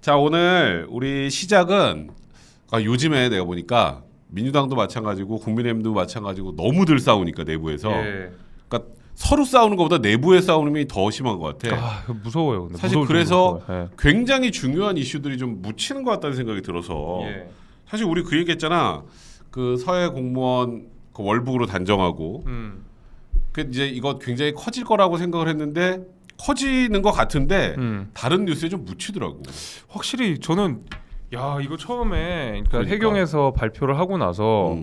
자, 오늘 우리 시작은 요즘에 내가 보니까 민주당도 마찬가지고 국민의힘도 마찬가지고 너무들 싸우니까 내부에서 예. 그러니까 서로 싸우는 것보다 내부의 싸움이 더 심한 것 같아. 아, 무서워요. 근데 사실 무서울 그래서 정도로. 예. 굉장히 중요한 이슈들이 좀 묻히는 것 같다는 생각이 들어서 예. 사실 우리 그 얘기했잖아. 그 서해 공무원 그 월북으로 단정하고 그 이제 이거 굉장히 커질 거라고 생각을 했는데 커지는 것 같은데 다른 뉴스에 좀 묻히더라고. 확실히 저는 야 이거 처음에 그러니까 그러니까. 해경에서 발표를 하고 나서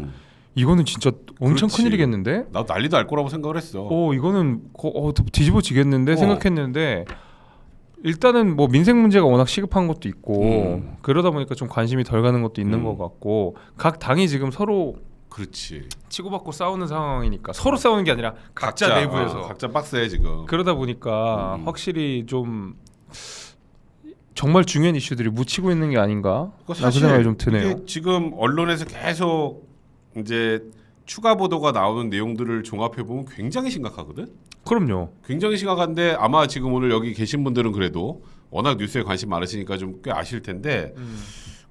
이거는 진짜 엄청 그렇지. 큰일이겠는데? 나도 난리도 날 거라고 생각을 했어. 이거는 뒤집어지겠는데 생각했는데 일단은 뭐 민생 문제가 워낙 시급한 것도 있고 그러다 보니까 좀 관심이 덜 가는 것도 있는 것 같고 각 당이 지금 서로 그렇지. 치고받고 싸우는 상황이니까 서로 싸우는 게 아니라 각자 내부에서 각자 박스에 지금. 그러다 보니까 확실히 좀 정말 중요한 이슈들이 묻히고 있는 게 아닌가? 그 생각이 좀 드네요. 이게 지금 언론에서 계속 이제 추가 보도가 나오는 내용들을 종합해 보면 굉장히 심각하거든. 그럼요. 굉장히 심각한데 아마 지금 오늘 여기 계신 분들은 그래도 워낙 뉴스에 관심 많으시니까 좀 꽤 아실 텐데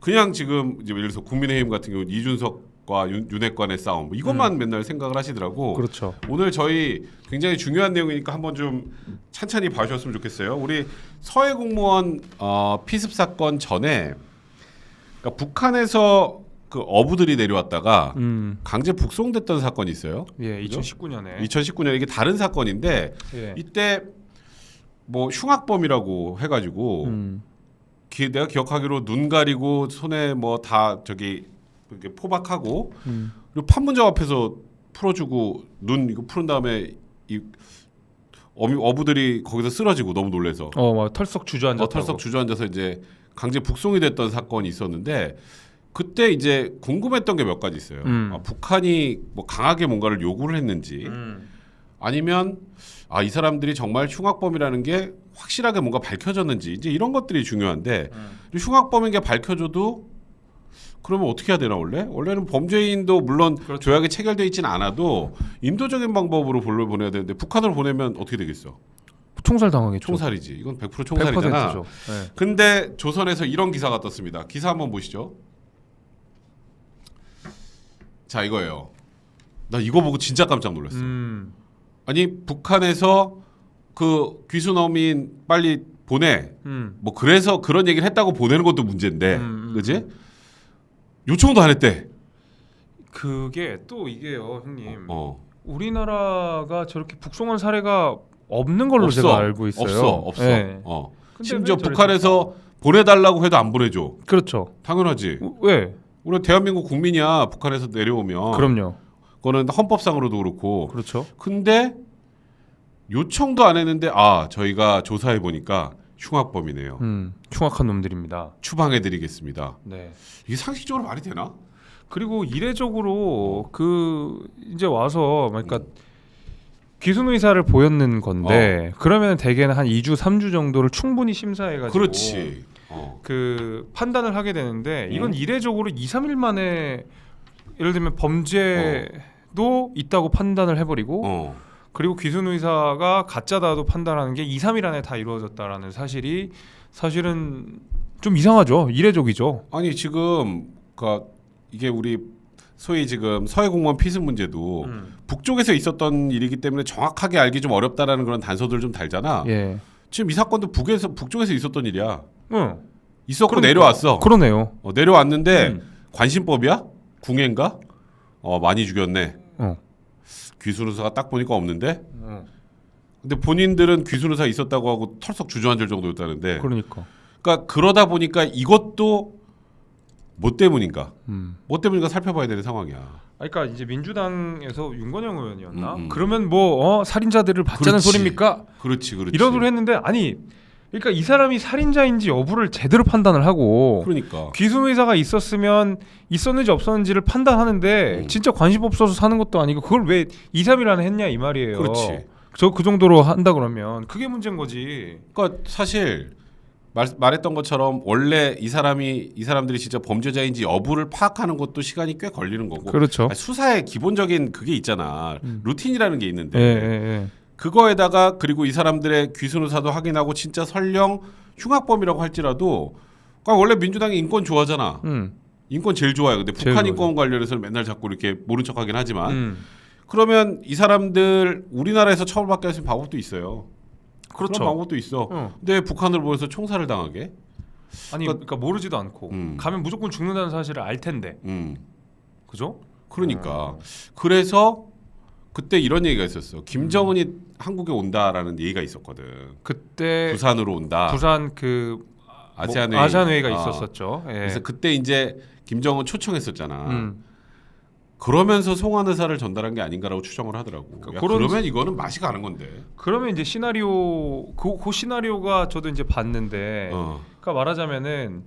그냥 지금 이제 예를 들어서 국민의힘 같은 경우 이준석과 윤핵관의 싸움 뭐 이것만 맨날 생각을 하시더라고. 그렇죠. 오늘 저희 굉장히 중요한 내용이니까 한번 좀 찬찬히 봐주셨으면 좋겠어요. 우리 서해 공무원 피습 사건 전에 그러니까 북한에서 그 어부들이 내려왔다가 강제 북송됐던 사건이 있어요. 예, 그죠? 2019년에. 2019년 이게 다른 사건인데 예. 이때 뭐 흉악범이라고 해가지고 내가 기억하기로 눈 가리고 손에 뭐 다 저기 이렇게 포박하고 그리고 판문점 앞에서 풀어주고 눈 이거 푸른 다음에 이 어부들이 거기서 쓰러지고 너무 놀래서 막 털썩 주저앉았다고. 털썩 주저앉아서 이제 강제 북송이 됐던 사건이 있었는데 그때 이제 궁금했던 게 몇 가지 있어요. 북한이 뭐 강하게 뭔가를 요구를 했는지 아니면 이 사람들이 정말 흉악범이라는 게 확실하게 뭔가 밝혀졌는지 이제 이런 것들이 중요한데 흉악범인 게 밝혀져도 그러면 어떻게 해야 되나 원래는 범죄인도 물론 그렇죠. 조약에 체결돼 있지는 않아도 인도적인 방법으로 보내야 되는데 북한으로 보내면 어떻게 되겠어? 총살 당하겠죠. 총살이지. 이건 100% 총살이잖아. 100%죠. 네. 근데 조선에서 이런 기사가 떴습니다. 기사 한번 보시죠. 자, 이거예요. 나 이거 보고 진짜 깜짝 놀랐어. 아니 북한에서 그 귀순어민 빨리 보내. 뭐 그래서 그런 얘기를 했다고 보내는 것도 문제인데, 그지? 요청도 안 했대. 그게 또 이게요, 형님. 우리나라가 저렇게 북송한 사례가 없는 걸로 없어. 제가 알고 있어요. 없어. 네. 심지어 왜 저랬을까? 북한에서 보내달라고 해도 안 보내줘. 그렇죠. 당연하지. 왜? 우리 대한민국 국민이야. 북한에서 내려오면. 그럼요. 그거는 헌법상으로도 그렇고. 그렇죠. 근데 요청도 안 했는데 저희가 조사해 보니까 흉악범이네요. 흉악한 놈들입니다. 추방해드리겠습니다. 네. 이게 상식적으로 말이 되나? 그리고 이례적으로 그 이제 와서 그러니까 귀순 의사를 보였는 건데 그러면 대개는 한 2주 3주 정도를 충분히 심사해가지고 그렇지. 그 판단을 하게 되는데 이건 이례적으로 2, 3일 만에 예를 들면 범죄도 있다고 판단을 해버리고 그리고 귀순 의사가 가짜다도 판단하는 게 2, 3일 안에 다 이루어졌다라는 사실은 좀 이상하죠. 이례적이죠. 아니 지금 이게 우리 소위 지금 서해 공무원 피습 문제도 북쪽에서 있었던 일이기 때문에 정확하게 알기 좀 어렵다라는 그런 단서들을 좀 달잖아. 예. 지금 이 사건도 북쪽에서 있었던 일이야. 응. 있었고 그러니까. 내려왔어. 그러네요. 내려왔는데 관심법이야? 궁예인가? 많이 죽였네. 귀순 의사가 딱 보니까 없는데. 근데 본인들은 귀순 의사 있었다고 하고 털썩 주저앉을 정도였다는데. 그러니까 그러다 보니까 이것도 뭐 때문인가? 뭐 때문인가 살펴봐야 되는 상황이야. 그러니까 이제 민주당에서 윤건영 의원이었나? 그러면 뭐 살인자들을 받자는 그렇지. 소리입니까? 그렇지. 이런 소리 했는데 아니 그러니까 이 사람이 살인자인지 여부를 제대로 판단을 하고 그러니까 귀순 의사가 있었으면 있었는지 없었는지를 판단하는데 진짜 관심 없어서 사는 것도 아니고 그걸 왜 2, 3일 안에 했냐 이 말이에요. 그렇지. 그 정도로 한다 그러면 그게 문제인 거지. 그러니까 사실 말했던 것처럼 원래 이 사람들이 진짜 범죄자인지 여부를 파악하는 것도 시간이 꽤 걸리는 거고. 그렇죠. 수사의 기본적인 그게 있잖아. 루틴이라는 게 있는데. 예. 그거에다가 그리고 이 사람들의 귀순 의사도 확인하고 진짜 설령 흉악범이라고 할지라도 그러니까 원래 민주당이 인권 좋아하잖아. 인권 제일 좋아요. 근데 제일 북한 좋아요. 인권 관련해서는 맨날 자꾸 이렇게 모른 척하긴 하지만 그러면 이 사람들 우리나라에서 처벌받게 할 수 있는 방법도 있어요. 그렇죠. 그런 방법도 있어. 근데 북한을 보내서 총살을 당하게? 아니 그러니까 모르지도 않고 가면 무조건 죽는다는 사실을 알 텐데. 그죠? 그러니까 그래서 그때 이런 얘기가 있었어. 김정은이 한국에 온다라는 얘기가 있었거든. 그때 부산으로 온다. 부산 그 아시안회의. 아시안회의가 있었었죠. 예. 그래서 그때 이제 김정은 초청했었잖아. 그러면서 송환 의사를 전달한 게 아닌가라고 추정을 하더라고. 야, 그러면 이거는 맛이 가는 건데. 그러면 이제 시나리오 그 시나리오가 저도 이제 봤는데, 그러니까 말하자면은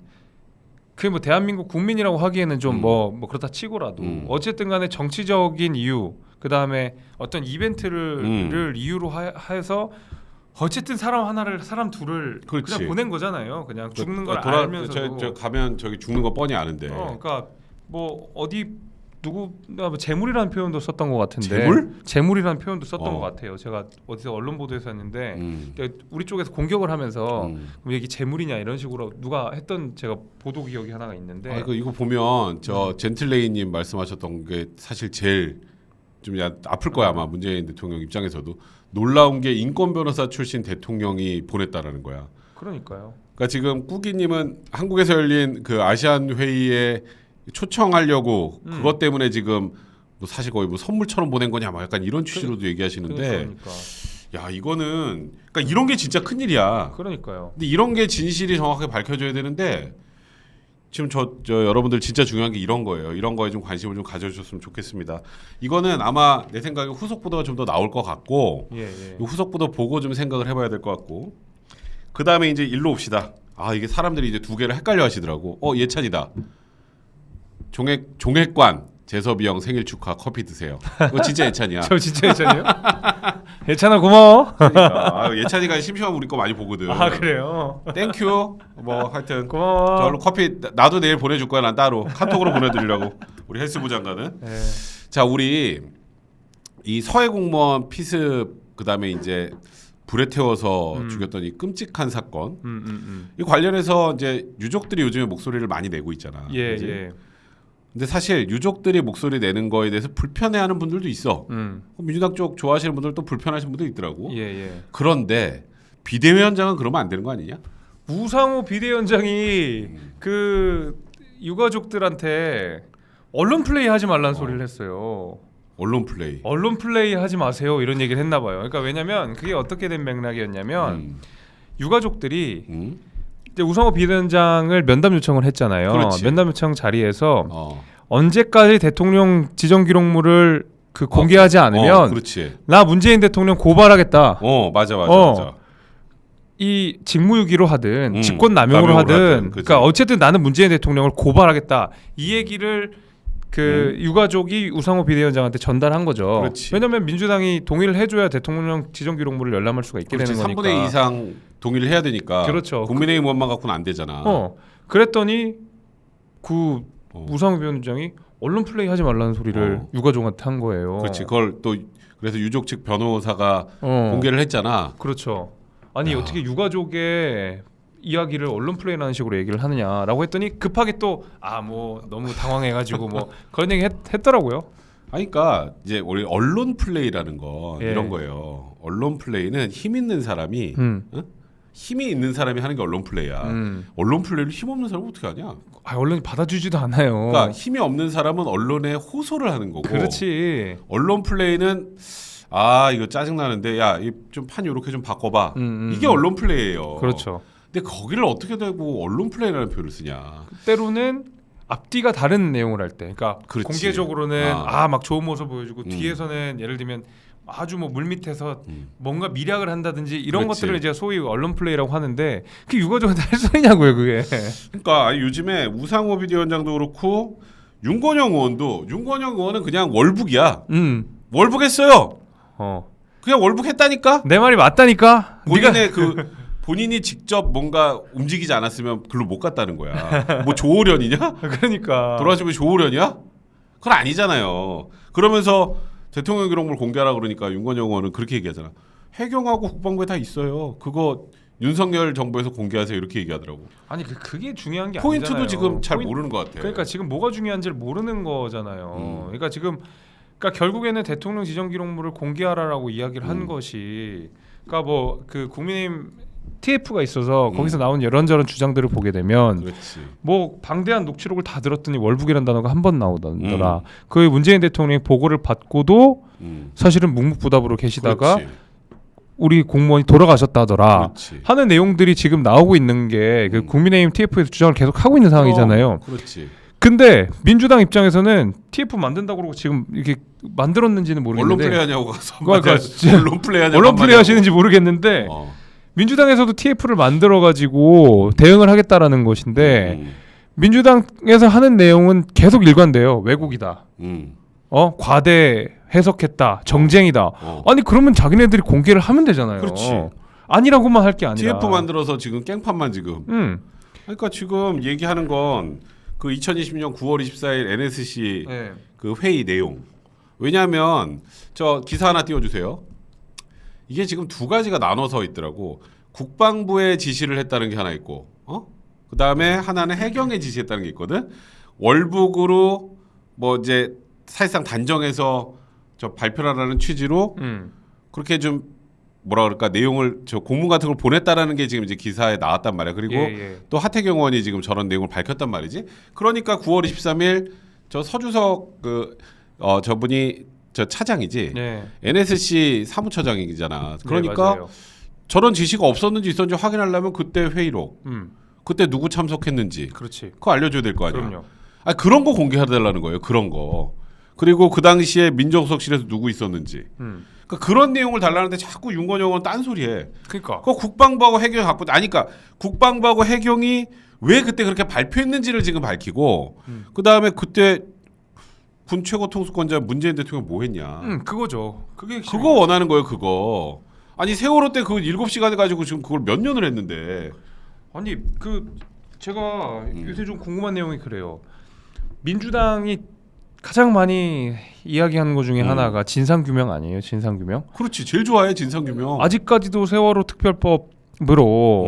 그게 뭐 대한민국 국민이라고 하기에는 좀 뭐 그렇다 치고라도 어쨌든간에 정치적인 이유, 그 다음에 어떤 이벤트를 이유로 해서 어쨌든 사람 둘을 그렇지. 그냥 보낸 거잖아요. 그냥 죽는 걸 돌아- 알면서도. 저 가면 저기 죽는 거 뻔히 아는데. 그러니까 뭐 어디 누구나 뭐 재물이라는 표현도 썼던 것 같은데. 재물? 재물이라는 표현도 썼던 것 같아요. 제가 어디서 언론 보도에서 했는데 그러니까 우리 쪽에서 공격을 하면서 그럼 이게 재물이냐 이런 식으로 누가 했던 제가 보도 기억이 하나가 있는데. 아, 이거 보면 저 젠틀레이님 말씀하셨던 게 사실 제일 좀 아플 거야 아마 문재인 대통령 입장에서도 놀라운 게 인권 변호사 출신 대통령이 보냈다라는 거야. 그러니까요. 그러니까 지금 꾸기님은 한국에서 열린 그 아시안 회의에 초청하려고 그것 때문에 지금 뭐 사실 거의 뭐 선물처럼 보낸 거냐 막 약간 이런 취지로도 얘기하시는데 그러니까. 야 이거는 그러니까 이런 게 진짜 큰 일이야. 그러니까요. 근데 이런 게 진실이 정확하게 밝혀져야 되는데 지금 저 여러분들 진짜 중요한 게 이런 거예요. 이런 거에 좀 관심을 좀 가져주셨으면 좋겠습니다. 이거는 아마 내 생각에 후속 보도가 좀 더 나올 것 같고 예. 이 후속 보도 보고 좀 생각을 해봐야 될 것 같고 그 다음에 이제 일로 옵시다. 아 이게 사람들이 이제 두 개를 헷갈려 하시더라고. 예찬이다. 종액관 재섭이 형 생일 축하 커피 드세요. 이거 진짜 예찬이야. 저 진짜 예찬이요? 예찬아 고마워. 그러니까 예찬이가 심심하면 우리 거 많이 보거든. 아 그래요? 땡큐. 뭐 하여튼 고마워. 저로 커피 나도 내일 보내줄 거야. 난 따로 카톡으로 보내드리려고. 우리 헬스부 장관은. 네. 자 우리 이 서해 공무원 피습 그다음에 이제 불에 태워서 죽였던 이 끔찍한 사건 이 관련해서 이제 유족들이 요즘에 목소리를 많이 내고 있잖아. 예. 그치? 예. 근데 사실 유족들이 목소리 내는 거에 대해서 불편해하는 분들도 있어. 민주당 쪽 좋아하시는 분들도 불편하시는 분도 있더라고. 예. 그런데 비대위원장은 그러면 안 되는 거 아니냐? 우상호 비대위원장이 그 유가족들한테 언론 플레이 하지 말라는 소리를 했어요. 언론 플레이. 언론 플레이 하지 마세요 이런 얘기를 했나 봐요. 그러니까 왜냐면 그게 어떻게 된 맥락이었냐면 유가족들이 이제 우상호 비대위원장을 면담 요청을 했잖아요. 그렇지. 면담 요청 자리에서 언제까지 대통령 지정 기록물을 그 공개하지 않으면 그렇지. 나 문재인 대통령 고발하겠다. 맞아. 이 직무유기로 하든 직권남용으로 남용으로 하든 그치. 그러니까 어쨌든 나는 문재인 대통령을 고발하겠다. 이 얘기를 그 유가족이 우상호 비대위원장한테 전달한 거죠. 그렇지. 왜냐하면 민주당이 동의를 해줘야 대통령 지정 기록물을 열람할 수가 있게 그렇지. 되는 거니까. 3분의 2 이상 동의를 해야 되니까. 그렇죠. 국민의힘 의원만 갖고는 안 되잖아. 그랬더니 그 우상호 비대위원장이 언론 플레이 하지 말라는 소리를 유가족한테 한 거예요. 그렇지. 그걸 또 그래서 유족 측 변호사가 공개를 했잖아. 그렇죠. 아니 어떻게 유가족의 이야기를 언론 플레이라는 식으로 얘기를 하느냐라고 했더니 급하게 또 뭐 너무 당황해가지고 뭐 그런 얘기 했더라고요. 아니, 그러니까 이제 우리 언론 플레이라는 거 이런 거예요. 언론 플레이는 힘 있는 사람이 힘이 있는 사람이 하는 게 언론 플레이야. 언론 플레이를 힘 없는 사람은 어떻게 하냐? 언론이 받아주지도 않아요. 그러니까 힘이 없는 사람은 언론에 호소를 하는 거고. 그렇지. 언론 플레이는 이거 짜증 나는데 야, 좀 판 요렇게 좀 바꿔봐. 이게 언론 플레이예요. 그렇죠. 근데 거기를 어떻게 되고 언론 플레이라는 표현을 쓰냐? 때로는 앞뒤가 다른 내용을 할 때, 그러니까 그렇지. 공개적으로는 막 좋은 모습 보여주고 뒤에서는 예를 들면 아주 뭐 물밑에서 뭔가 미략을 한다든지 이런 그렇지. 것들을 이제 소위 언론 플레이라고 하는데 그게 유가족한테 할 소리냐고요, 그게. 그러니까 요즘에 우상호 비대위원장도 그렇고 윤건영 의원은 그냥 월북이야. 월북했어요. 그냥 월북했다니까. 내 말이 맞다니까. 본인의 본인이 직접 뭔가 움직이지 않았으면 글로 못 갔다는 거야. 뭐 조오련이냐? 그러니까. 돌아가시면 조오련이야? 그건 아니잖아요. 그러면서 대통령 기록물 공개하라 그러니까 윤건영 의원은 그렇게 얘기하잖아. 해경하고 국방부에 다 있어요. 그거 윤석열 정부에서 공개하세요 이렇게 얘기하더라고. 아니 그게 중요한 게 포인트도 아니잖아요. 지금 잘 모르는 것 같아. 그러니까 지금 뭐가 중요한지를 모르는 거잖아요. 그러니까 지금 그러니까 결국에는 대통령 지정 기록물을 공개하라라고 이야기를 한 것이 그러니까 뭐 그 국민의힘 TF가 있어서 거기서 나온 이런저런 주장들을 보게 되면 그렇지. 뭐 방대한 녹취록을 다 들었더니 월북이라는 단어가 한 번 나오더라. 그 문재인 대통령이 보고를 받고도 사실은 묵묵부답으로 계시다가 그렇지. 우리 공무원이 돌아가셨다더라 그렇지. 하는 내용들이 지금 나오고 있는 게 그 국민의힘 TF에서 주장을 계속 하고 있는 상황이잖아요. 그렇지. 근데 민주당 입장에서는 TF 만든다고 그러고 지금 이렇게 만들었는지는 언론 모르겠는데 플레이하냐고 가서 그러니까 언론 플레이하냐고 언론 플레이 하시는지 모르겠는데 어. 민주당에서도 TF를 만들어 가지고 대응을 하겠다라는 것인데 민주당에서 하는 내용은 계속 일관돼요. 왜곡이다. 과대 해석했다. 정쟁이다. 아니 그러면 자기네들이 공개를 하면 되잖아요. 그렇지. 아니라고만 할 게 아니라. TF 만들어서 지금 깽판만 지금. 그러니까 지금 얘기하는 건 그 2020년 9월 24일 NSC 네. 그 회의 내용. 왜냐하면 저 기사 하나 띄워주세요. 이게 지금 두 가지가 나눠서 있더라고. 국방부에 지시를 했다는 게 하나 있고, 그 다음에 하나는 해경에 지시했다는 게 있거든. 월북으로 뭐 이제 사실상 단정해서 저 발표라는 취지로 그렇게 좀 뭐라 그럴까 내용을 저 공문 같은 걸 보냈다라는 게 지금 이제 기사에 나왔단 말이야. 그리고 또 하태경 의원이 지금 저런 내용을 밝혔단 말이지. 그러니까 9월 23일 저 서주석 저분이 저 차장이지. NSC 사무처장이잖아. 그러니까 네, 저런 지시가 없었는지 있었는지 확인하려면 그때 회의록, 그때 누구 참석했는지, 그렇지. 그거 알려줘야 될 거 아니야. 그럼요. 그런 거 공개해달라는 거예요. 그런 거. 그리고 그 당시에 민정수석실에서 누구 있었는지. 그러니까 그런 내용을 달라는데 자꾸 윤건영은 딴소리해. 그러니까. 그 국방부하고 해경이 갖고 아니까 국방부하고 해경이 왜 그때 그렇게 발표했는지를 지금 밝히고 그 다음에 그때 군 최고 통수권자 문재인 대통령 뭐 했냐. 그거죠. 그거 원하는 거예요. 그거. 아니 세월호 때 그 7시간 가지고 지금 그걸 몇 년을 했는데. 아니 제가 요새 좀 궁금한 내용이 그래요. 민주당이 가장 많이 이야기하는 것 중에 하나가 진상규명 아니에요? 진상규명? 그렇지. 제일 좋아해 진상규명. 아직까지도 세월호 특별법으로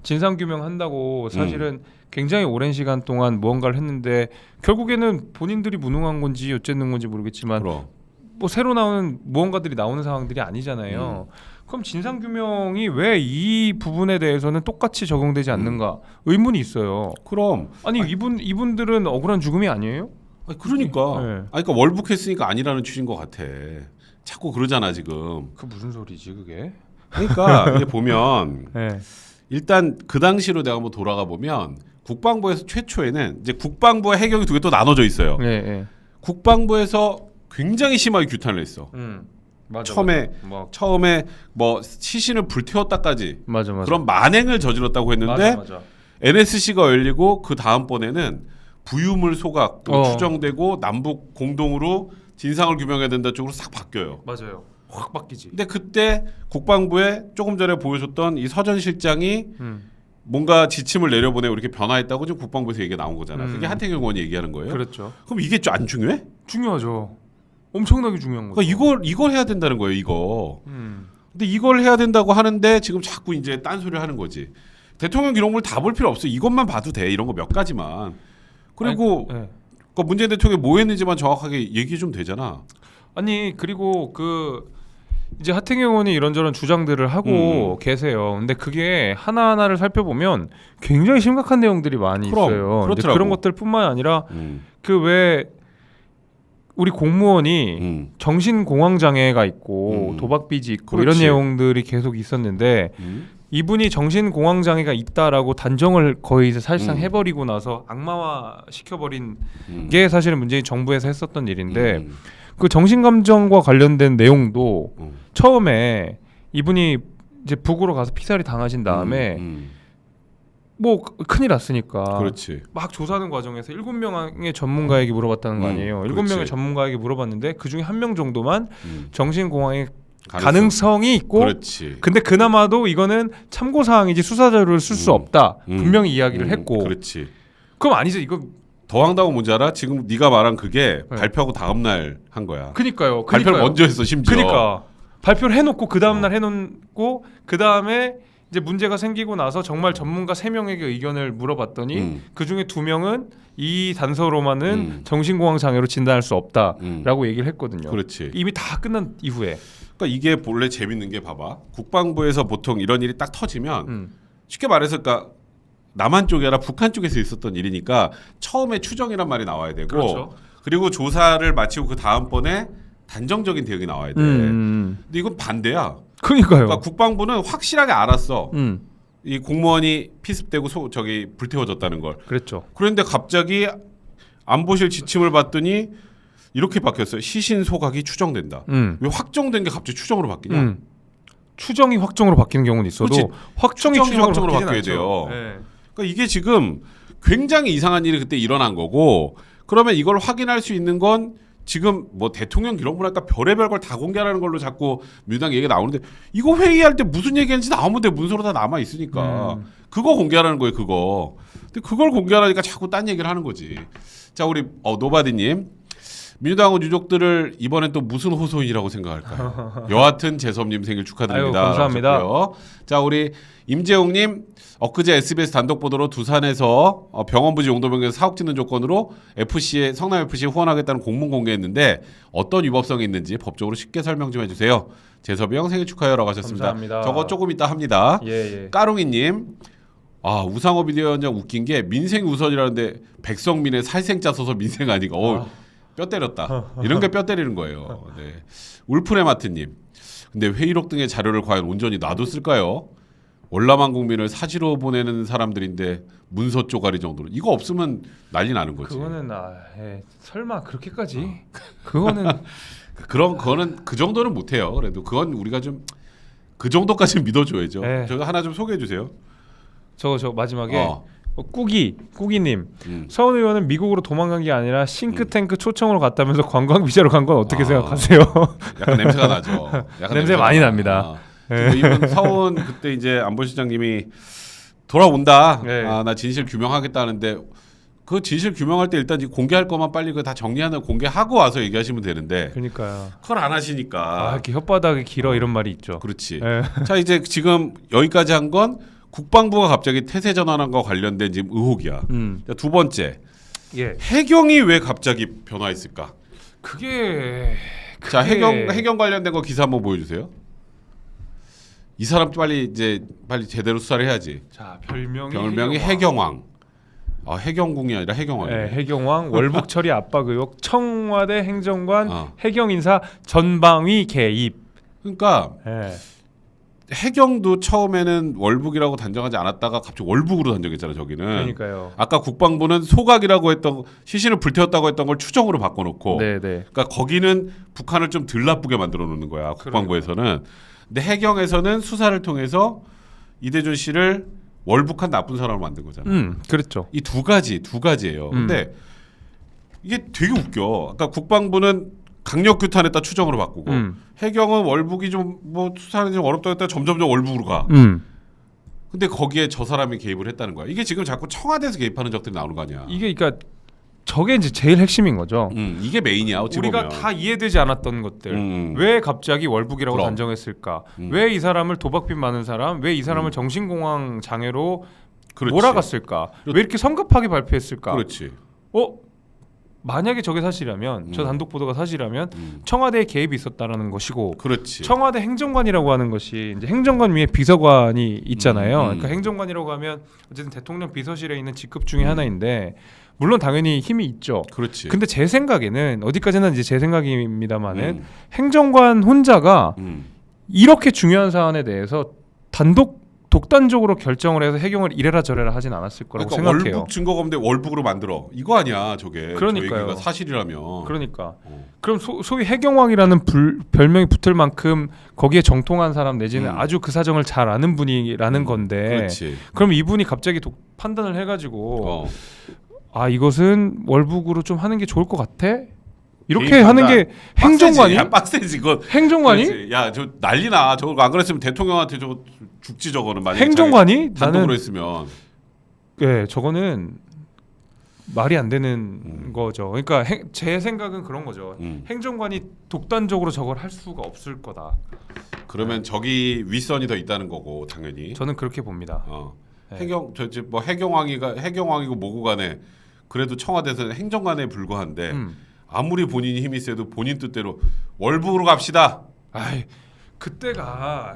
진상규명 한다고 사실은 굉장히 오랜 시간 동안 무언가를 했는데 결국에는 본인들이 무능한 건지 어쨌는 건지 모르겠지만 뭐 새로 나오는 무언가들이 나오는 상황들이 아니잖아요. 그럼 진상규명이 왜 이 부분에 대해서는 똑같이 적용되지 않는가 의문이 있어요. 그럼 아니 이분들은 억울한 죽음이 아니에요? 그러니까. 네. 그러니까 월북했으니까 아니라는 취지인 것 같아. 자꾸 그러잖아 지금. 그 무슨 소리지 그게? 그러니까 이게 보면 네. 일단 그 당시로 내가 한번 돌아가 보면 국방부에서 최초에는 이제 국방부와 해경이 두 개 또 나눠져 있어요. 네. 국방부에서 굉장히 심하게 규탄을 했어. 맞아, 처음에 뭐 시신을 불태웠다까지 맞아. 그런 만행을 저질렀다고 했는데 맞아. NSC가 열리고 그 다음번에는 부유물 소각 추정되고 남북 공동으로 진상을 규명해야 된다 쪽으로 싹 바뀌어요. 맞아요. 확 바뀌지. 근데 그때 국방부에 조금 전에 보여줬던 이 서전 실장이 뭔가 지침을 내려보내고 이렇게 변화했다고 지금 국방부에서 얘기가 나온 거잖아. 그게 하태경 의원이 얘기하는 거예요. 그렇죠. 그럼 이게 좀 안 중요해? 중요하죠. 엄청나게 중요한 거죠. 그러니까 이걸 해야 된다는 거예요. 이거. 근데 이걸 해야 된다고 하는데 지금 자꾸 이제 딴소리를 하는 거지. 대통령 기록물 다 볼 필요 없어. 이것만 봐도 돼. 이런 거 몇 가지만. 그리고 그 문재인 대통령이 뭐 했는지만 정확하게 얘기 좀 되잖아. 아니 그리고 이제 하태경 의원이 이런저런 주장들을 하고 계세요. 근데 그게 하나하나를 살펴보면 굉장히 심각한 내용들이 많이 있어요. 근데 그런 것들뿐만 아니라 그 왜 우리 공무원이 정신공황 장애가 있고 도박 빚이 있고 이런 내용들이 계속 있었는데 이분이 정신공황 장애가 있다라고 단정을 거의 이제 사실상 해버리고 나서 악마화 시켜버린 게 사실은 문재인 정부에서 했었던 일인데 그 정신감정과 관련된 내용도 처음에 이분이 이제 북으로 가서 피살이 당하신 다음에 뭐 큰일 났으니까 막 조사하는 과정에서 7명의 전문가에게 물어봤다는 거 아니에요. 7명의 전문가에게 물어봤는데 그중에 1명 정도만 정신공황의 가능성이 있고 근데 그나마도 이거는 참고사항이지 수사자료를 쓸 수 없다. 분명히 이야기를 했고 그럼 아니죠. 이거 더 황당한 건 뭔지 알아? 지금 네가 말한 그게 발표하고 다음날 한 거야. 발표를 먼저 했어 심지어. 그러니까 발표를 해놓고 그 다음날 해놓고 그 다음에 이제 문제가 생기고 나서 정말 전문가 3명에게 의견을 물어봤더니 그 중에 2명은 이 단서로만은 정신공황 장애로 진단할 수 없다라고 얘기를 했거든요. 그렇지. 이미 다 끝난 이후에. 그러니까 이게 본래 재밌는 게 봐봐. 국방부에서 보통 이런 일이 딱 터지면 쉽게 말해서 그러니까 남한 쪽이 아니라 북한 쪽에서 있었던 일이니까 처음에 추정이란 말이 나와야 되고 그렇죠. 그리고 조사를 마치고 그 다음번에 단정적인 대응이 나와야 돼. 근데 이건 반대야. 그러니까요. 그러니까 국방부는 확실하게 알았어. 이 공무원이 피습되고 불태워졌다는 걸. 그랬죠. 그런데 갑자기 안보실 지침을 봤더니 이렇게 바뀌었어요. 시신 소각이 추정된다. 왜 확정된 게 갑자기 추정으로 바뀌냐? 추정이 확정으로 바뀌는 경우는 있어도 그렇지. 확정이 추정으로 바뀌어야 않죠. 돼요. 네. 그러니까 이게 지금 굉장히 이상한 일이 그때 일어난 거고 그러면 이걸 확인할 수 있는 건 지금 뭐 대통령 기록물할까 별의별 걸 다 공개하라는 걸로 자꾸 민주당 얘기가 나오는데 이거 회의할 때 무슨 얘기했는지 나오면 돼. 문서로 다 남아 있으니까 그거 공개하라는 거예요. 그거. 근데 그걸 공개하라니까 자꾸 딴 얘기를 하는 거지. 자 우리 노바디님 민주당은 유족들을 이번엔 또 무슨 호소인이라고 생각할까요? 여하튼 재섭님 생일 축하드립니다. 아유, 감사합니다. 하셨고요. 자 우리 임재웅님 엊그제 SBS 단독 보도로 두산에서 병원 부지 용도변경에서 4억 짓는 조건으로 성남 FC에 후원하겠다는 공문 공개했는데 어떤 위법성이 있는지 법적으로 쉽게 설명 좀 해주세요. 재섭이 형 생일 축하해요라고 하셨습니다. 감사합니다. 저거 조금 이따 합니다. 예. 까룽이님 우상호 비디오 현장 웃긴 게 민생 우선이라는데 백성민의 살생자 써서 민생 아니가. 뼈 때렸다. 이런 게 뼈 때리는 거예요. 네. 울프레마트님. 근데 회의록 등의 자료를 과연 온전히 놔뒀을까요? 월남한 국민을 사지로 보내는 사람들인데 문서 쪼가리 정도로 이거 없으면 난리 나는 거지. 그거는 설마 그렇게까지? 그거는 그거는 그 정도는 못해요. 그래도 그건 우리가 좀 그 정도까지는 믿어줘야죠. 네. 저 하나 좀 소개해 주세요. 저 마지막에 꾸기님 서훈 의원은 미국으로 도망간 게 아니라 싱크탱크 초청으로 갔다면서 관광 비자로 간 건 어떻게 생각하세요? 약간 냄새가 나죠. 약간 냄새 많이 납니다. 이분 서훈 그때 이제 안보실장님이 돌아온다. 네. 나 진실 규명하겠다는데 그 진실 규명할 때 일단 공개할 것만 빨리 그 다 정리하는 공개하고 와서 얘기하시면 되는데. 그러니까요. 그걸 안 하시니까. 이렇게 혓바닥이 길어 이런 말이 있죠. 그렇지. 네. 자 이제 지금 여기까지 한 건 국방부가 갑자기 태세 전환과 관련된 지금 의혹이야. 자, 두 번째, 해경이 왜 갑자기 변화했을까? 그게 자 해경 관련된 거 기사 한번 보여주세요. 이 사람 빨리 제대로 수사를 해야지. 자 별명이 해경왕. 해경궁이 아니라 해경왕. 네, 해경왕 월북 처리 압박 의혹 청와대 행정관 해경 인사 전방위 개입. 그러니까. 해경도 처음에는 월북이라고 단정하지 않았다가 갑자기 월북으로 단정했잖아요. 저기는. 그러니까요. 아까 국방부는 소각이라고 했던 시신을 불태웠다고 했던 걸 추정으로 바꿔놓고. 네네. 그러니까 거기는 북한을 좀 덜 나쁘게 만들어 놓는 거야. 국방부에서는. 근데 해경에서는 수사를 통해서 이대준 씨를 월북한 나쁜 사람으로 만든 거잖아. 그렇죠. 이 두 가지예요. 근데 이게 되게 웃겨. 아까 국방부는 강력 규탄했다 추정으로 바꾸고 해경은 월북이 좀 뭐 수사는 좀 어렵다 했다 점점점 월북으로 가. 근데 거기에 저 사람이 개입을 했다는 거야. 이게 지금 자꾸 청와대에서 개입하는 적들이 나오는 거 아니야. 이게 그러니까 저게 이제 제일 핵심인 거죠. 이게 메인이야. 우리가 다 이해되지 않았던 것들. 왜 갑자기 월북이라고 단정했을까? 왜 이 사람을 도박빚 많은 사람? 왜 이 사람을 정신공황 장애로 몰아갔을까? 왜 이렇게 성급하게 발표했을까? 그렇지. 만약에 저게 사실이라면 저 단독 보도가 사실이라면 청와대에 개입이 있었다라는 것이고 그렇지. 청와대 행정관이라고 하는 것이 이제 행정관 위에 비서관이 있잖아요. 그러니까 행정관이라고 하면 어쨌든 대통령 비서실에 있는 직급 중에 하나인데 물론 당연히 힘이 있죠. 그렇지. 근데 제 생각에는 어디까지나 이제 제 생각입니다만은 행정관 혼자가 이렇게 중요한 사안에 대해서 독단적으로 결정을 해서 해경을 이래라 저래라 하진 않았을 거라고 생각해요. 월북 증거가 없는데 월북으로 만들어. 이거 아니야 저게. 그러니까요. 저 얘기가 사실이라면. 그러니까. 그럼 소위 해경왕이라는 별명이 붙을 만큼 거기에 정통한 사람 내지는 아주 그 사정을 잘 아는 분이라는 건데. 그렇지. 그럼 이분이 갑자기 판단을 해가지고 이것은 월북으로 좀 하는 게 좋을 것 같아? 이렇게 하는 게 행정관이? 빡세지 이거. 행정관이? 야 저 난리나. 저거 안 그랬으면 대통령한테 저거 죽지 저거는. 만약에 행정관이? 단독으로 했으면. 네, 저거는 말이 안 되는 거죠. 그러니까 제 생각은 그런 거죠. 행정관이 독단적으로 저걸 할 수가 없을 거다. 그러면 저기 윗선이 더 있다는 거고 당연히. 저는 그렇게 봅니다. 네. 뭐 해경왕이고 뭐고 간에 그래도 청와대에서는 행정관에 불과한데 아무리 본인이 힘이 세도 본인 뜻대로 월북으로 갑시다. 아이 그때가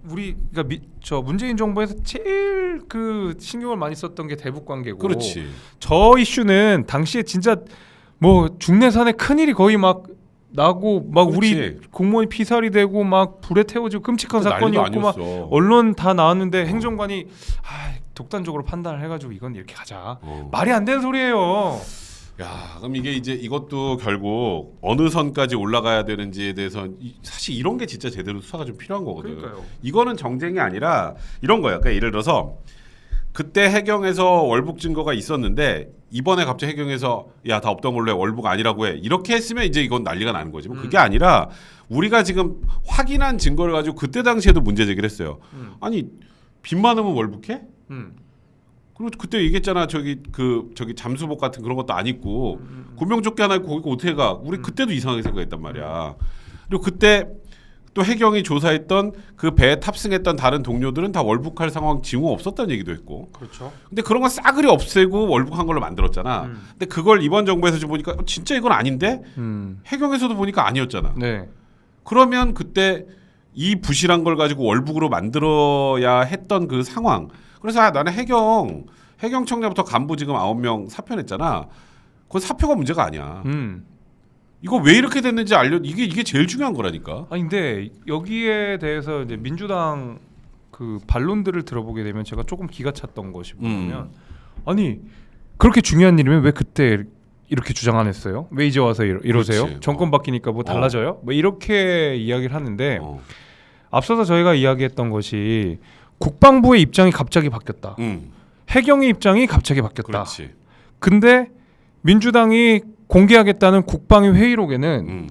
우리 그러니까 저 문재인 정부에서 제일 그 신경을 많이 썼던 게 대북 관계고. 그렇지. 저 이슈는 당시에 진짜 뭐 중내산에 큰일이 거의 막 나고 막 그렇지. 우리 공무원이 피살이 되고 막 불에 태워지고 끔찍한 사건이었고 막 언론 다 나왔는데 행정관이 독단적으로 판단을 해가지고 이건 이렇게 가자. 말이 안 되는 소리예요. 야, 그럼 이게 이제 이것도 결국 어느 선까지 올라가야 되는지에 대해서 사실 이런 게 진짜 제대로 수사가 좀 필요한 거거든. 그러니까요. 이거는 정쟁이 아니라 이런 거야. 그러니까 예를 들어서 그때 해경에서 월북 증거가 있었는데 이번에 갑자기 해경에서 야, 다 없던 걸로 해. 월북 아니라고 해. 이렇게 했으면 이제 이건 난리가 나는 거지. 뭐 그게 아니라 우리가 지금 확인한 증거를 가지고 그때 당시에도 문제 제기를 했어요. 아니 빚 많으면 월북해? 그리고 그때 얘기했잖아. 저기 잠수복 같은 그런 것도 안 입고 군명조끼 하나 입고 거기 어떻게 가? 우리 그때도 이상하게 생각했단 말이야. 그리고 그때 또 해경이 조사했던 그 배에 탑승했던 다른 동료들은 다 월북할 상황 징후 없었다는 얘기도 했고. 그렇죠. 근데 그런 건 싸그리 없애고 월북한 걸로 만들었잖아. 근데 그걸 이번 정부에서 좀 보니까 진짜 이건 아닌데 해경에서도 보니까 아니었잖아. 네. 그러면 그때 이 부실한 걸 가지고 월북으로 만들어야 했던 그 상황. 그래서 나는 해경청장부터 간부 지금 9명 사표냈잖아. 그건 사표가 문제가 아니야. 이거 왜 이렇게 됐는지 이게 제일 중요한 거라니까. 아니 근데 여기에 대해서 이제 민주당 그 반론들을 들어보게 되면 제가 조금 기가 찼던 것이 뭐냐면 아니 그렇게 중요한 일이면 왜 그때 이렇게 주장 안 했어요? 왜 이제 와서 이러세요? 그렇지. 정권 바뀌니까 뭐 달라져요? 뭐 이렇게 이야기를 하는데 앞서서 저희가 이야기했던 것이 국방부의 입장이 갑자기 바뀌었다. 해경의 입장이 갑자기 바뀌었다. 그렇지. 근데 민주당이 공개하겠다는 국방위 회의록에는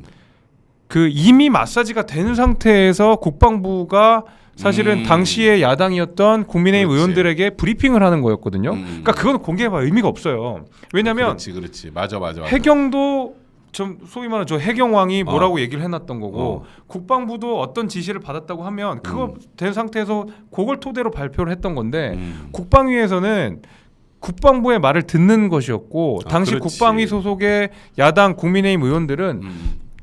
그 이미 마사지가 된 상태에서 국방부가 사실은 당시의 야당이었던 국민의힘 그렇지. 의원들에게 브리핑을 하는 거였거든요. 그러니까 그건 공개해봐 의미가 없어요. 왜냐하면 그렇지. 맞아. 해경도 좀 소위 말하는 저 해경왕이 뭐라고 얘기를 해놨던 거고 국방부도 어떤 지시를 받았다고 하면 그거 된 상태에서 그걸 토대로 발표를 했던 건데 국방위에서는 국방부의 말을 듣는 것이었고 당시 그렇지. 국방위 소속의 야당 국민의힘 의원들은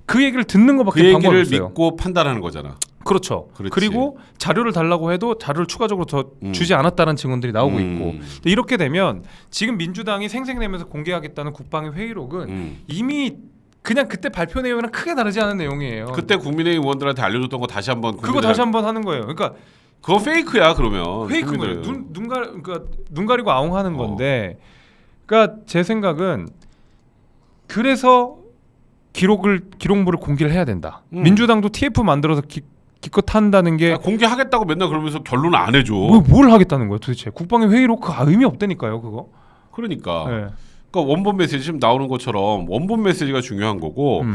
그 얘기를 듣는 것밖에 그 방법이 얘기를 없어요. 믿고 판단하는 거잖아. 그렇죠. 그렇지. 그리고 자료를 달라고 해도 자료를 추가적으로 더 주지 않았다는 증언들이 나오고 있고 이렇게 되면 지금 민주당이 생색내면서 공개하겠다는 국방위 회의록은 이미 그냥 그때 발표 내용이랑 크게 다르지 않은 내용이에요. 그때 국민의힘 의원들한테 알려줬던 거 다시 한번 그거 다시 한번 하는 거예요. 그러니까 그거 페이크야 그러면. 페이크인 거예요. 눈 가리고 아웅하는 건데, 그러니까 제 생각은 그래서 기록물을 공개를 해야 된다. 민주당도 TF 만들어서 기껏 한다는 게 공개하겠다고 맨날 그러면서 결론을 안 해줘. 뭘 하겠다는 거예요 도대체. 국방위 회의록 그 의미 없다니까요 그거. 그러니까. 네. 그러니까 원본 메시지 지금 나오는 것처럼 원본 메시지가 중요한 거고.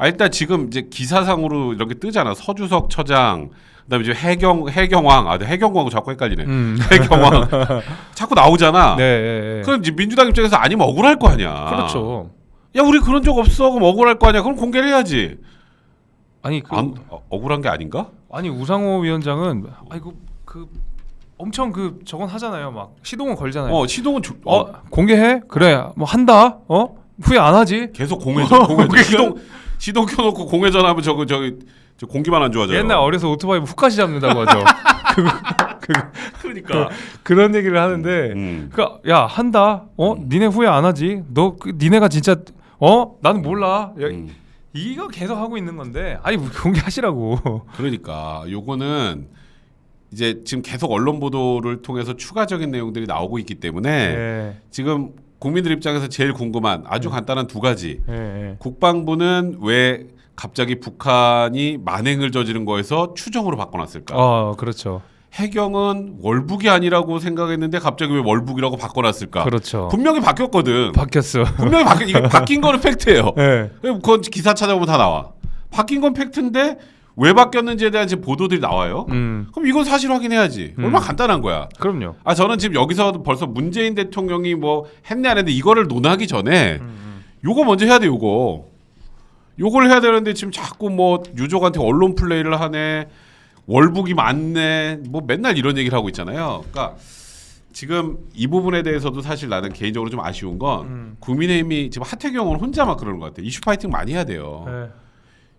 일단 지금 이제 기사상으로 이렇게 뜨잖아. 서주석 처장. 그다음에 이제 해경왕. 해경왕하고 자꾸 헷갈리네. 해경왕. 자꾸 나오잖아. 네. 그럼 이제 민주당 입장에서 아니면 억울할 거 아니야. 그렇죠. 야 우리 그런 적 없어. 그럼 억울할 거 아니야. 그럼 공개를 해야지. 아니 억울한 게 아닌가? 아니 우상호 위원장은 엄청 저건 하잖아요. 막 시동은 걸잖아요. 시동은 공개해? 그래. 뭐 한다. 후회 안 하지. 계속 공회전. 시동 켜놓고 공회전하면 저 공기만 안 좋아져요. 옛날 어려서 오토바이 훅가시 잡는다고 하죠. 그러니까 그런 얘기를 하는데, 그러니까 야 한다. 니네 후회 안 하지. 니네가 진짜 나는 몰라. 이거 계속 하고 있는 건데, 아니 공개하시라고. 그러니까 요거는 이제 지금 계속 언론 보도를 통해서 추가적인 내용들이 나오고 있기 때문에 지금 국민들 입장에서 제일 궁금한 아주 간단한 두 가지. 국방부는 왜 갑자기 북한이 만행을 저지른 거에서 추정으로 바꿔놨을까? 그렇죠. 해경은 월북이 아니라고 생각했는데 갑자기 왜 월북이라고 바꿔놨을까? 그렇죠. 분명히 바뀌었거든. 바뀌었어. 분명히 이게 바뀐 거는 팩트예요. 네. 그건 기사 찾아보면 다 나와. 바뀐 건 팩트인데 왜 바뀌었는지에 대한 지금 보도들이 나와요. 그럼 이건 사실 확인해야지. 얼마나 간단한 거야. 그럼요. 저는 지금 여기서 벌써 문재인 대통령이 뭐 했네 안 했는데 이거를 논하기 전에 요거 먼저 해야 돼. 요걸 해야 되는데 지금 자꾸 뭐 유족한테 언론 플레이를 하네. 월북이 많네. 뭐 맨날 이런 얘기를 하고 있잖아요. 그러니까 지금 이 부분에 대해서도 사실 나는 개인적으로 좀 아쉬운 건 국민의힘이 지금 하태경은 혼자만 그러는 것 같아요. 이슈 파이팅 많이 해야 돼요. 네.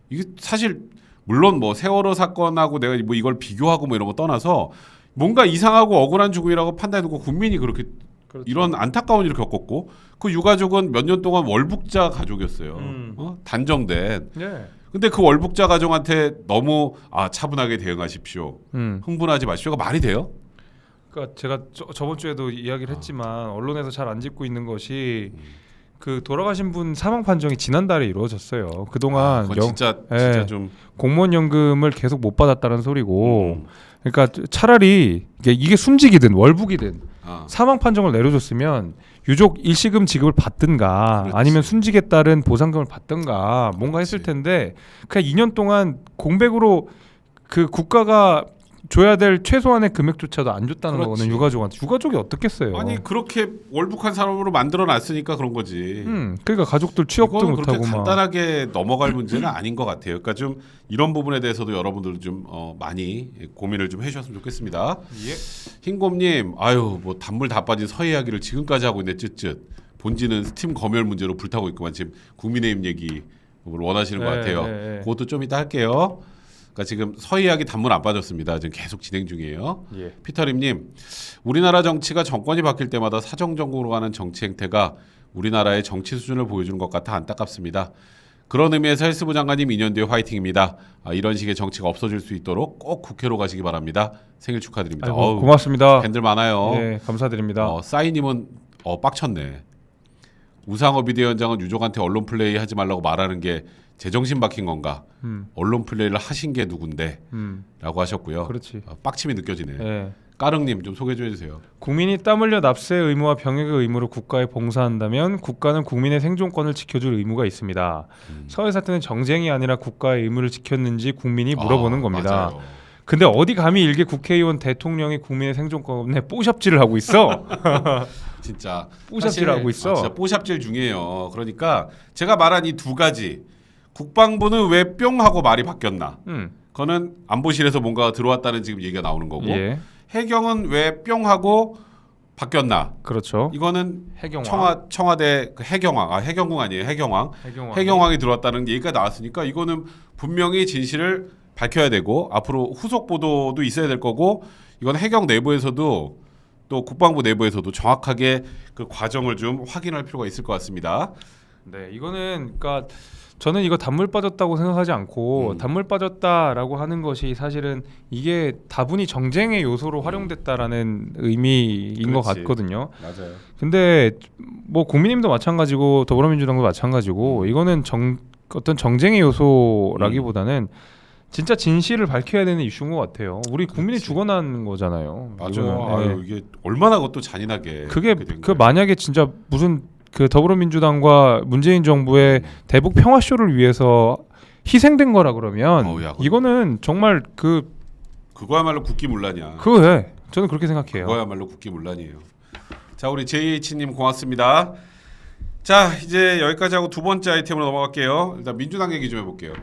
이게 사실 물론 뭐 세월호 사건하고 내가 뭐 이걸 비교하고 뭐 이런 거 떠나서 뭔가 이상하고 억울한 죽음이라고 판단해두고 국민이 그렇게 그렇죠. 이런 안타까운 일을 겪었고 그 유가족은 몇 년 동안 월북자 가족이었어요. 단정된. 네. 근데 그 월북자 가족한테 너무 차분하게 대응하십시오. 흥분하지 마십시오가 말이 돼요? 그러니까 제가 저번 주에도 이야기를 했지만 언론에서 잘 안 짚고 있는 것이 그 돌아가신 분 사망 판정이 지난달에 이루어졌어요. 그동안 진짜 좀 공무원 연금을 계속 못 받았다는 소리고, 그러니까 차라리 이게 순직이든 월북이든 사망 판정을 내려줬으면 유족 일시금 지급을 받든가 그렇지. 아니면 순직에 따른 보상금을 받든가 뭔가 했을 텐데 그냥 2년 동안 공백으로 그 국가가 줘야 될 최소한의 금액조차도 안 줬다는 그렇지. 거는 유가족한테. 유가족이 어떻겠어요? 아니 그렇게 월북한 사람으로 만들어 놨으니까 그런 거지. 그러니까 가족들 취업도 이거는 못하고 그렇게 막. 간단하게 넘어갈 문제는 아닌 것 같아요. 그러니까 좀 이런 부분에 대해서도 여러분들 좀 많이 고민을 좀 해주셨으면 좋겠습니다. 예. 흰곰님, 아유 뭐 단물 다 빠진 서 이야기를 지금까지 하고 있네 쯧쯧. 본질은 스팀 검열 문제로 불타고 있구만. 지금 국민의힘 얘기 원하시는 것 같아요. 그것도 좀 이따 할게요. 그러니까 지금 서 이야기 단물 안 빠졌습니다. 지금 계속 진행 중이에요. 예. 피터림님, 우리나라 정치가 정권이 바뀔 때마다 사정정국으로 가는 정치 행태가 우리나라의 정치 수준을 보여주는 것 같아 안타깝습니다. 그런 의미에서 헬스부 장관님 2년 뒤에 화이팅입니다. 이런 식의 정치가 없어질 수 있도록 꼭 국회로 가시기 바랍니다. 생일 축하드립니다. 아이고, 고맙습니다. 팬들 많아요. 네, 감사드립니다. 싸이님은 빡쳤네. 우상호 비대위원장은 유족한테 언론 플레이 하지 말라고 말하는 게 제정신 박힌 건가? 언론 플레이를 하신 게 누군데? 라고 하셨고요. 그렇지. 빡침이 느껴지네. 네. 까릉님 좀 소개 좀 해주세요. 국민이 땀 흘려 납세 의무와 병역의 의무로 국가에 봉사한다면 국가는 국민의 생존권을 지켜줄 의무가 있습니다. 서해 사태는 정쟁이 아니라 국가의 의무를 지켰는지 국민이 물어보는 겁니다. 맞아요. 근데 어디 감히 일개 국회의원 대통령이 국민의 생존권에 뽀샵질을 하고 있어? 진짜 뽀샵질 하고 있어. 진짜 뽀샵질 중이에요. 그러니까 제가 말한 이 두 가지, 국방부는 왜 뿅 하고 말이 바뀌었나? 그거는 안보실에서 뭔가 들어왔다는 지금 얘기가 나오는 거고, 예. 해경은 왜 뿅 하고 바뀌었나? 그렇죠. 이거는 해경왕. 청와대 그 해경왕, 해경궁 아니에요, 해경왕. 해경왕이 들어왔다는 얘기가 나왔으니까 이거는 분명히 진실을 밝혀야 되고 앞으로 후속 보도도 있어야 될 거고, 이건 해경 내부에서도 또 국방부 내부에서도 정확하게 그 과정을 좀 확인할 필요가 있을 것 같습니다. 네, 이거는 그러니까 저는 이거 단물 빠졌다고 생각하지 않고 단물 빠졌다라고 하는 것이 사실은 이게 다분히 정쟁의 요소로 활용됐다라는 의미인 것 같거든요. 맞아요. 근데 뭐 국민의힘도 마찬가지고 더불어민주당도 마찬가지고 이거는 어떤 정쟁의 요소라기보다는 진짜 진실을 밝혀야 되는 이슈인 것 같아요. 우리 국민이 죽어난 거잖아요. 맞아요. 이거는. 아유, 이게 얼마나 그것도 잔인하게 그게 된 그 거예요. 만약에 진짜 무슨 그 더불어민주당과 문재인 정부의 대북 평화 쇼를 위해서 희생된 거라 그러면 야, 이거는 정말 그거야말로 국기문란이야. 저는 그렇게 생각해요. 그거야말로 국기문란이에요. 자, 우리 JH님 고맙습니다. 자, 이제 여기까지 하고 두 번째 아이템으로 넘어갈게요. 일단 민주당 얘기 좀 해볼게요.